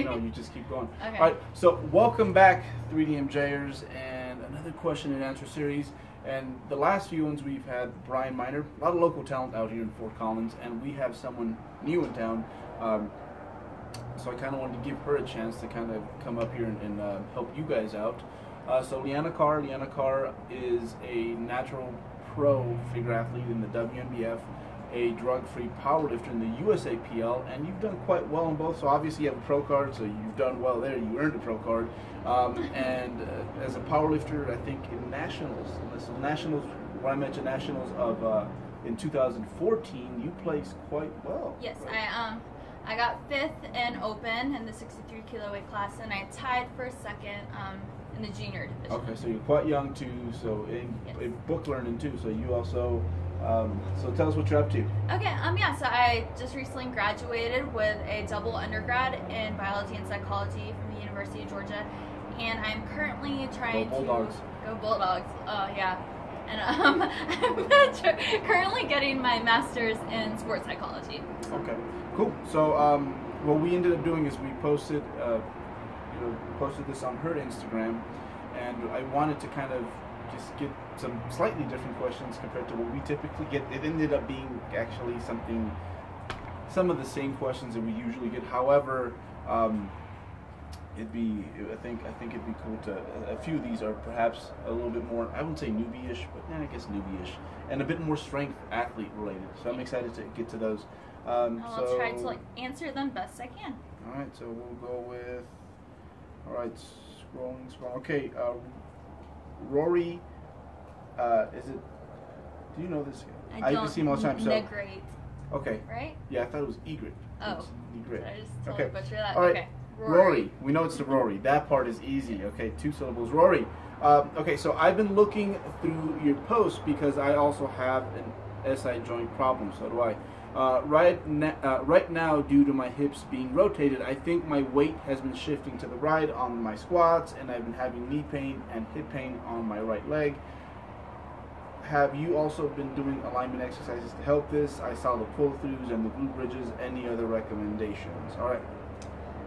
No, you just keep going. Okay. All right, so welcome back, 3DMJers, and another question and answer series. And the last few ones we've had Brian Miner, a lot of local talent out here in Fort Collins, and we have someone new in town. So I kind of wanted to give her a chance to kind of come up here and help you guys out. So Leanna Carr is a natural pro figure athlete in the WNBF, a drug-free powerlifter in the USAPL, and you've done quite well in both. So obviously you have a pro card, so you've done well there. You earned a pro card. And as a powerlifter, I think in nationals, when I mentioned nationals of in 2014, you placed quite well. Yes, right? I got 5th in open in the 63 kilo weight class, and I tied for 2nd in the junior division. Okay, so you're quite young too. So in book learning too. So you also. So tell us what you're up to. Okay, yeah, so I just recently graduated with a double undergrad in biology and psychology from the University of Georgia, and I'm currently trying Go Bulldogs. Go Bulldogs. Yeah, and I'm currently getting my master's in sports psychology. Okay, cool. So what we ended up doing is we posted, posted this on her Instagram, and I wanted to kind of just get some slightly different questions compared to what we typically get. It ended up being actually some of the same questions that we usually get. However, I think it'd be cool to, a few of these are perhaps a little bit more, I wouldn't say newbie-ish, but I guess newbie-ish, and a bit more strength athlete related. So I'm excited to get to those. I'll try to answer them best I can. All right, so we'll go with, all right, scrolling. Okay, Rory, is it? Do you know this guy? I see him all the time. So Negrate. Okay. Right? Yeah, I thought it was Egret. Oh. Egret. I just totally butchered that. All right. Okay. Rory. We know it's the Rory. That part is easy. Okay, 2 syllables. Rory. Okay, so I've been looking through your posts because I also have an SI joint problem. So do I. Right now, due to my hips being rotated, I think my weight has been shifting to the right on my squats, and I've been having knee pain and hip pain on my right leg. Have you also been doing alignment exercises to help this? I saw the pull-throughs and the glute bridges. Any other recommendations? All right.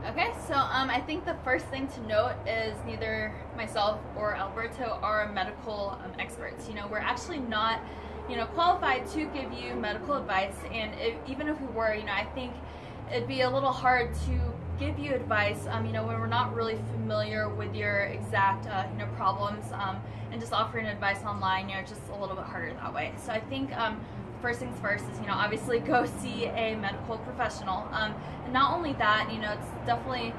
Okay, so I think the first thing to note is neither myself or Alberto are medical experts. We're actually not qualified to give you medical advice, and even if we were, I think it'd be a little hard to give you advice, when we're not really familiar with your exact, problems, and just offering advice online, it's just a little bit harder that way. So I think first things first is, obviously go see a medical professional, and not only that, it's definitely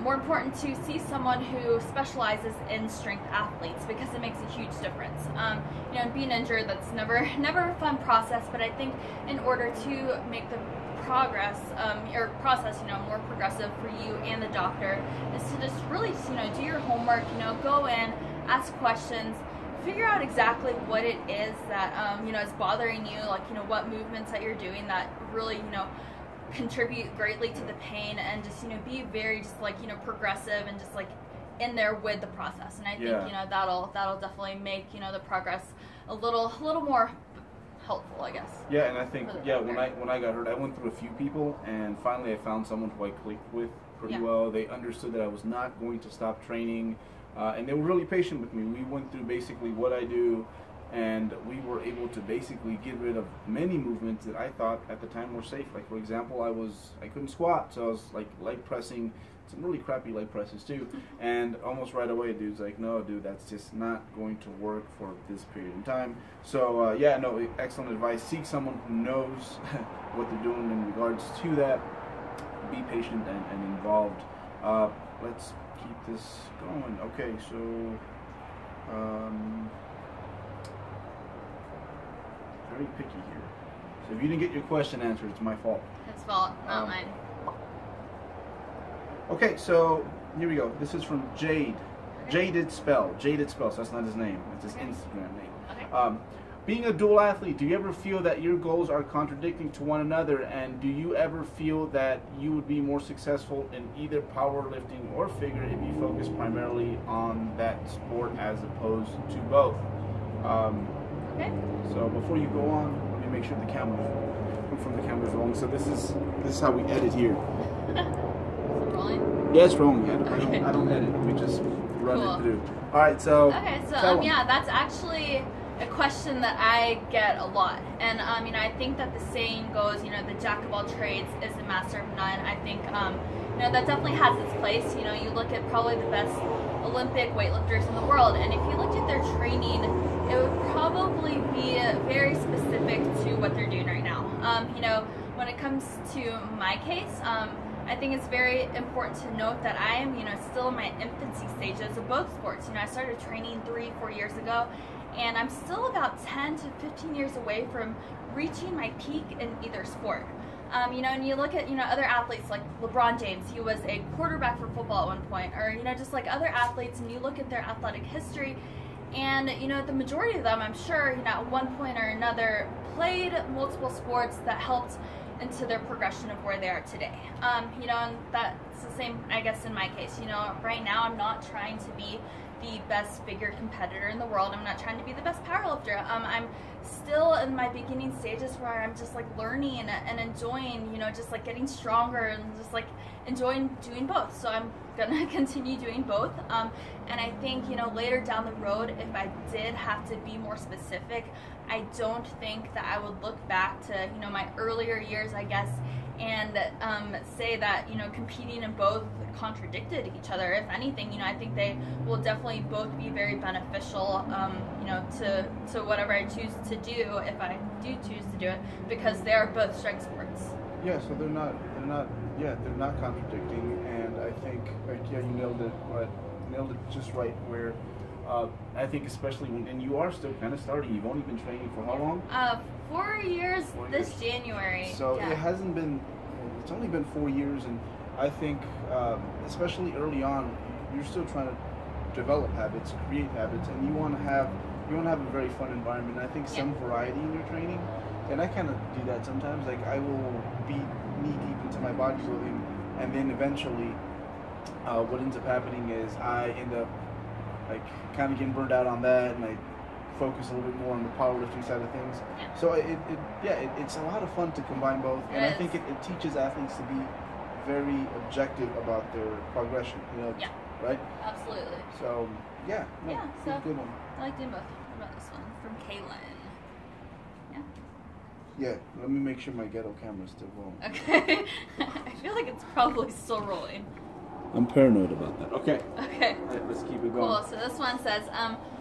more important to see someone who specializes in strength athletes, because it makes a huge difference. Being injured, that's never a fun process, but I think in order to make the process more progressive for you and the doctor, is to just really do your homework, go in, ask questions, figure out exactly what it is that is bothering you, what movements that you're doing that really contribute greatly to the pain, and just be very progressive and just in there with the process. And I think that'll definitely make the progress a little more helpful, I guess. Yeah, and I think when I got hurt, I went through a few people, and finally I found someone who I clicked with pretty well. They understood that I was not going to stop training, and they were really patient with me. We went through basically what I do, and we were able to basically get rid of many movements that I thought at the time were safe. Like, for example, I couldn't squat, so I was leg pressing some really crappy leg presses too, and almost right away dude's like, no dude, that's just not going to work for this period of time. So excellent advice. Seek someone who knows what they're doing in regards to that. Be patient and involved. Let's keep this going. Okay, so very picky here. So if you didn't get your question answered, it's my fault. His fault, not mine. Okay, so here we go. This is from Jade. Okay. Jaded spell, so that's not his name. It's his Instagram name. Okay. Being a dual athlete, do you ever feel that your goals are contradicting to one another, and do you ever feel that you would be more successful in either powerlifting or figure if you focus primarily on that sport as opposed to both? Okay. So before you go on, let me make sure the camera's rolling. So this is how we edit here. it rolling? Yeah, it's rolling. Yeah, Okay. I don't edit. We just run Cool. it through. All right, so. Okay, so tell 'em. yeah, that's actually a question that I get a lot, and you know, I think that the saying goes, you know, the jack of all trades is the master of none. I think you know, that definitely has its place. You know, you look at probably the best Olympic weightlifters in the world, and if you looked at their training, it would probably be very specific to what they're doing right now. You know, when it comes to my case, I think it's very important to note that I am, you know, still in my infancy stages of both sports. You know, I started training 3-4 years ago, and I'm still about 10 to 15 years away from reaching my peak in either sport. You know, and you look at, you know, other athletes like LeBron James, he was a quarterback for football at one point, or, you know, just like other athletes, and you look at their athletic history, and, you know, the majority of them, I'm sure, you know, at one point or another played multiple sports that helped into their progression of where they are today. You know, and that's the same, I guess, in my case. You know, right now I'm not trying to be the best figure competitor in the world. I'm not trying to be the best powerlifter. I'm still in my beginning stages where I'm just like learning and enjoying, you know, just like getting stronger and just like enjoying doing both. So I'm gonna continue doing both. And I think, you know, later down the road, if I did have to be more specific, I don't think that I would look back to, you know, my earlier years, I guess, and say that, you know, competing in both contradicted each other. If anything, you know, I think they will definitely both be very beneficial, you know, to whatever I choose to do, if I do choose to do it, because they are both strength sports. Yeah, so they're not contradicting, and I think, like, yeah, you nailed it just right, where I think especially when, and you are still kind of starting, you've only been training for how long? 4 years this January. So yeah. It's only been 4 years, and I think, especially early on, you're still trying to develop habits, create habits, and you want to have a very fun environment. And I think some variety in your training, and I kind of do that sometimes. Like, I will be knee deep into my bodybuilding, and then eventually, what ends up happening is I end up like kind of getting burned out on that, and I focus a little bit more on the powerlifting side of things. Yeah. So it's a lot of fun to combine both, and I think it teaches athletes to be very objective about their progression. You know, right? Absolutely. So So good one. I like doing both. What about this one from Kaylin? Yeah. Yeah, let me make sure my ghetto camera's still rolling. Okay. I feel like it's probably still rolling. I'm paranoid about that. Okay. Okay. Right, let's keep it going. Cool. So this one says,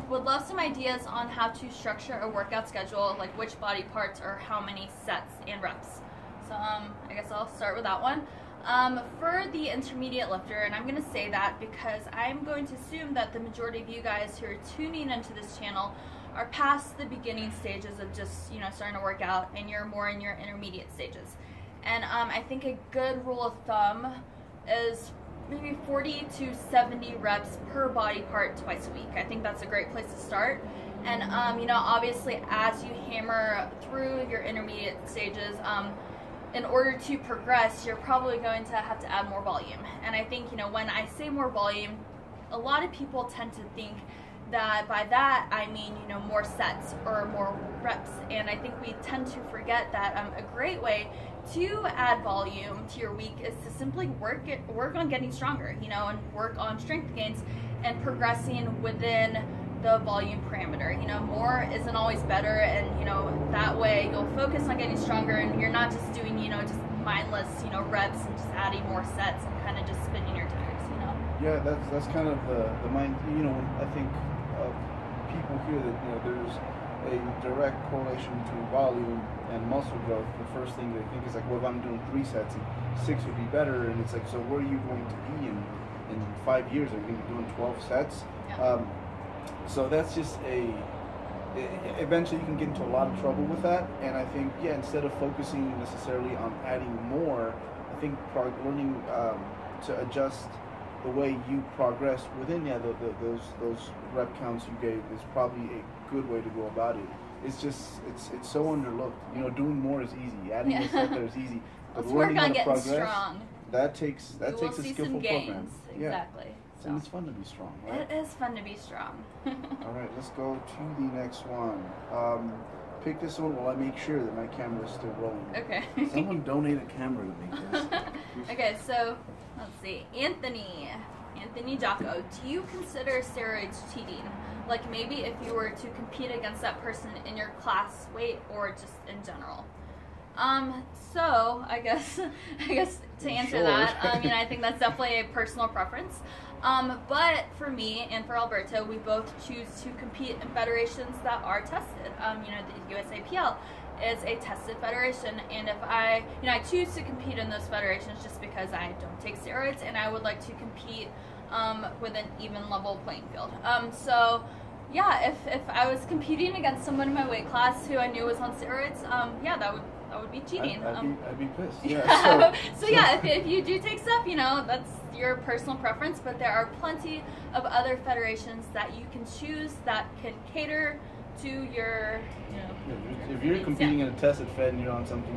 would love some ideas on how to structure a workout schedule, like which body parts or how many sets and reps. So I guess I'll start with that one. For the intermediate lifter, and I'm going to say that because I'm going to assume that the majority of you guys who are tuning into this channel are past the beginning stages of just, you know, starting to work out, and you're more in your intermediate stages. And I think a good rule of thumb is maybe 40 to 70 reps per body part twice a week. I think that's a great place to start. And you know, obviously as you hammer through your intermediate stages, in order to progress, you're probably going to have to add more volume. And I think, you know, when I say more volume, a lot of people tend to think that by that I mean, you know, more sets or more reps. And I think we tend to forget that a great way to add volume to your week is to simply work on getting stronger, you know, and work on strength gains and progressing within the volume parameter. You know, more isn't always better, and, you know, that way you'll focus on getting stronger, and you're not just doing, you know, just mindless, you know, reps and just adding more sets and kind of just spinning your tires, you know. Yeah, that's kind of the mind. You know, I think people hear that, you know, there's a direct correlation between volume and muscle growth. The first thing they think is like, well, if I'm doing 3 sets and 6 would be better, and it's like, so where are you going to be in 5 years? Are you going to be doing 12 sets? Yeah. So that's just eventually you can get into a lot of trouble with that. And I think, instead of focusing necessarily on adding more, I think learning to adjust the way you progress within those rep counts you gave is probably a good way to go about it. It's just, it's so underlooked. You know, doing more is easy. Adding a set there is easy. But Let's work on getting progress, strong. That takes a skillful program. Exactly. So. And it's fun to be strong, right? It is fun to be strong. All right, let's go to the next one. Pick this one while I make sure that my camera is still rolling. Okay. Someone donate a camera to me, please. Okay, so Let's see. Anthony Jocko, do you consider steroids cheating? Like maybe if you were to compete against that person in your class weight or just in general? So I guess to answer that, I think that's definitely a personal preference. But for me and for Alberto, we both choose to compete in federations that are tested. The USAPL is a tested federation, and if I choose to compete in those federations just because I don't take steroids and I would like to compete with an even level playing field. So yeah, if I was competing against someone in my weight class who I knew was on steroids, that would be cheating. I'd be pissed. Yeah. So yeah, if you do take stuff, that's your personal preference, but there are plenty of other federations that you can choose that can cater to your, if you're competing in a tested fed and you're on something,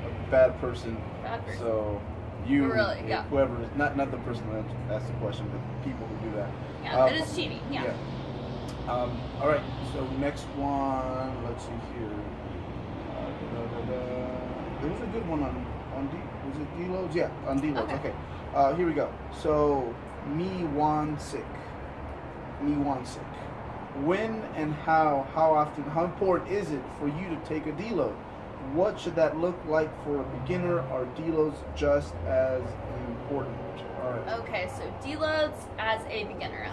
you're a bad person. So you, really, whoever, not the person that asked the question, but people who do that. Yeah, it is cheating. Yeah. All right. So next one. Let's see here. There was a good one on was it deloads? Yeah, on deloads. Okay. Here we go. So me want sick. When and how often, how important is it for you to take a deload? What should that look like for a beginner? Are deloads just as important? All right. Okay, so deloads as a beginner.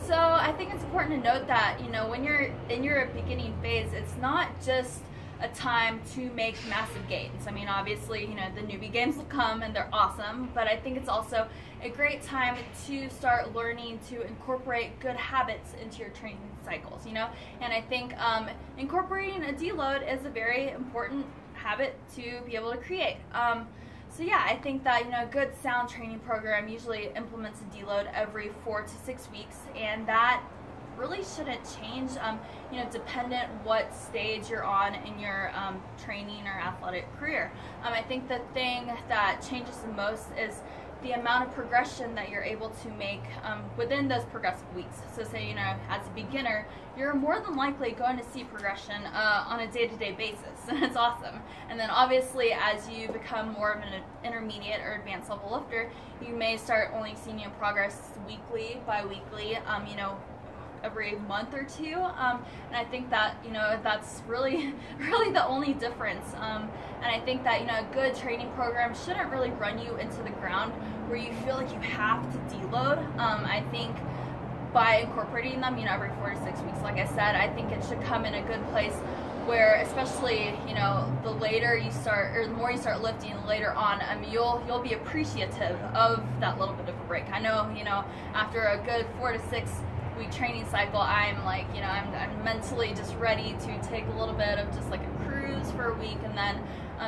So I think it's important to note that when you're in your beginning phase, it's not just a time to make massive gains. Obviously, the newbie games will come and they're awesome, but I think it's also a great time to start learning to incorporate good habits into your training cycles, and I think incorporating a deload is a very important habit to be able to create. So yeah, I think that a good sound training program usually implements a deload every 4 to 6 weeks, and that really shouldn't change, dependent what stage you're on in your training or athletic career. I think the thing that changes the most is the amount of progression that you're able to make within those progressive weeks. So say, as a beginner, you're more than likely going to see progression on a day-to-day basis, and it's awesome. And then obviously as you become more of an intermediate or advanced level lifter, you may start only seeing your progress weekly, bi-weekly, every month or two, and I think that that's really the only difference, and I think that a good training program shouldn't really run you into the ground where you feel like you have to deload. I think by incorporating them every 4 to 6 weeks, like I said, I think it should come in a good place where, especially the later you start, or the more you start lifting later on, you'll be appreciative of that little bit of a break. I know after a good 4 to 6 week training cycle, I'm like, I'm mentally just ready to take a little bit of just like a cruise for a week, and then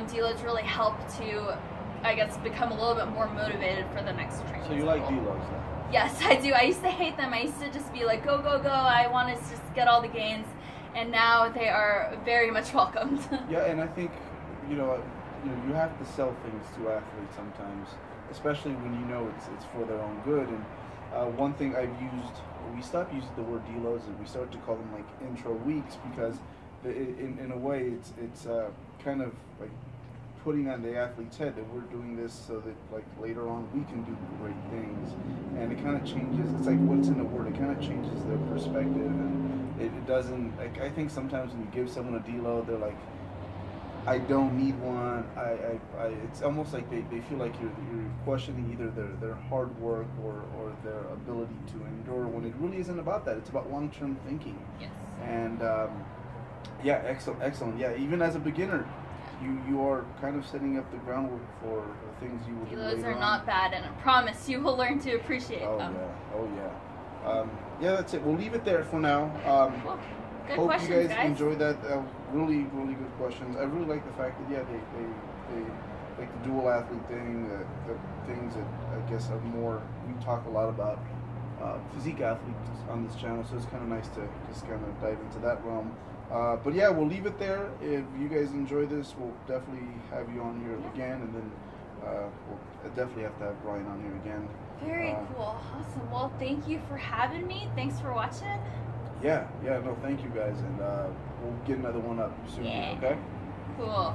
deloads really help to, I guess, become a little bit more motivated for the next training cycle. So you like deloads then? Yes, I do. I used to hate them. I used to just be like, go, go, go. I want to just get all the gains, and now they are very much welcomed. Yeah, and I think, you have to sell things to athletes sometimes, especially when it's for their own good. And one thing we stopped using the word deloads and we started to call them like intro weeks, because in a way it's kind of like putting on the athlete's head that we're doing this so that like later on we can do great things, and it kind of changes. It's like what's in the word. It kind of changes their perspective, and it doesn't. Like I think sometimes when you give someone a deload, they're like, I don't need one. It's almost like they feel like you're questioning either their hard work or their ability to endure, when it really isn't about that. It's about long-term thinking. Yes. And yeah, excellent. Yeah, even as a beginner, you are kind of setting up the groundwork for things you will do later on. Deloads are not bad, and I promise you will learn to appreciate them. Oh yeah. Yeah, that's it. We'll leave it there for now. Cool. Good Hope questions, you guys enjoyed that. Really good questions. I really like the fact that they like the dual athlete thing, the things that I guess are more, we talk a lot about physique athletes on this channel, so it's kind of nice to just kind of dive into that realm. But yeah, we'll leave it there. If you guys enjoy this, we'll definitely have you on here again, and then we'll definitely have to have Brian on here again. Very cool. Awesome. Well, thank you for having me. Thanks for watching. Yeah, no, thank you guys, and we'll get another one up soon, okay? Cool.